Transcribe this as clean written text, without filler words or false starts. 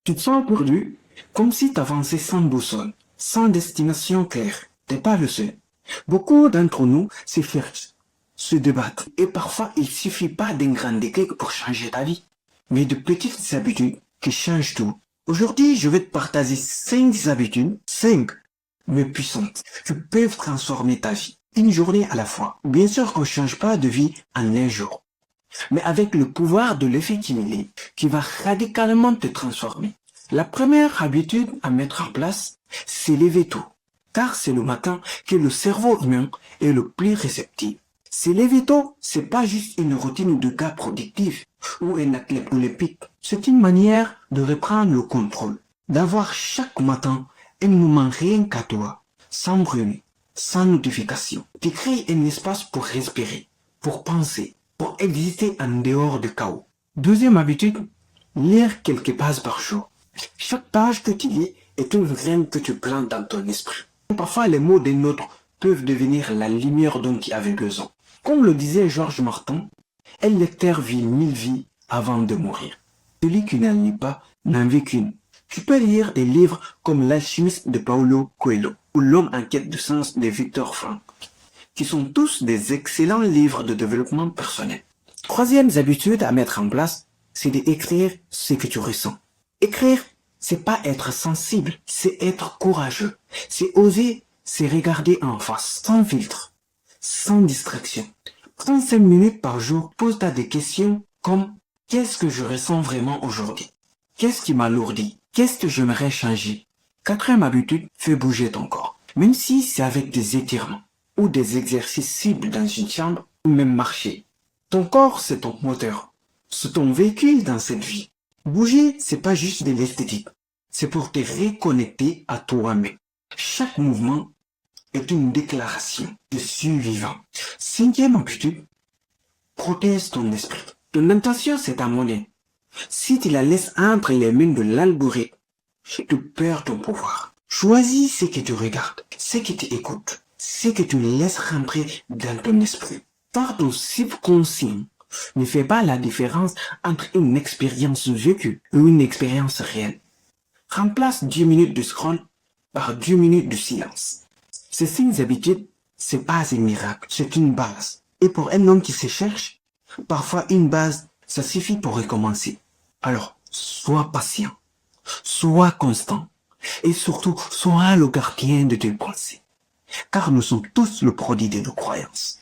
Tu te sens perdu, comme si tu avançais sans boussole, sans destination claire. T'es pas le seul. Beaucoup d'entre nous se cherchent, se débattent. Et parfois, il suffit pas d'un grand déclic pour changer ta vie, mais de petites habitudes qui changent tout. Aujourd'hui, je vais te partager 5 habitudes, 5, mais puissantes, qui peuvent transformer ta vie, une journée à la fois. Bien sûr qu'on ne change pas de vie en un jour, mais avec le pouvoir de l'effet cumulé qui va radicalement te transformer. La première habitude à mettre en place, c'est lever tôt, car c'est le matin que le cerveau humain est le plus réceptif. Se lever tôt, c'est pas juste une routine de gars productif ou un athlète olympique. C'est une manière de reprendre le contrôle, d'avoir chaque matin un moment rien qu'à toi, sans bruit, sans notification. Tu crées un espace pour respirer, pour penser, pour exister en dehors du chaos. Deuxième habitude, lire quelques pages par jour. Chaque page que tu lis est une graine que tu plantes dans ton esprit. Parfois, les mots d'un autre peuvent devenir la lumière dont tu avais besoin. Comme le disait Georges Martin, un lecteur vit 1000 vies avant de mourir. Celui qui n'en lit pas n'en vit qu'une. Tu peux lire des livres comme L'Alchimiste de Paulo Coelho ou L'Homme en quête de sens de Viktor Frankl, qui sont tous des excellents livres de développement personnel. Troisième habitude à mettre en place, c'est d'écrire ce que tu ressens. Écrire, c'est pas être sensible, c'est être courageux. C'est oser se regarder en face, sans filtre, sans distraction. Prends 5 minutes par jour, pose-toi des questions comme qu'est-ce que je ressens vraiment aujourd'hui? Qu'est-ce qui m'alourdit? Qu'est-ce que j'aimerais changer? Quatrième habitude, fais bouger ton corps. Même si c'est avec des étirements ou des exercices cibles dans une chambre ou même marcher. Ton corps, c'est ton moteur. C'est ton véhicule dans cette vie. Bouger, c'est pas juste de l'esthétique. C'est pour te reconnecter à toi-même. Chaque mouvement est une déclaration de survivant. Cinquième habitude, protège ton esprit. Ton intention, c'est ta monnaie. Si tu la laisses entre les mains de l'algorithme, tu perds ton pouvoir. Choisis ce que tu regardes, ce que tu écoutes, ce que tu laisses rentrer dans ton esprit. Car ton subconscient ne fait pas la différence entre une expérience vécue ou une expérience réelle. Remplace 10 minutes de scroll par 10 minutes de silence. Ces 5 habitudes, c'est pas un miracle, c'est une base. Et pour un homme qui se cherche, parfois une base, ça suffit pour recommencer. Alors, sois patient, sois constant, et surtout, sois le gardien de tes pensées. Car nous sommes tous le produit de nos croyances.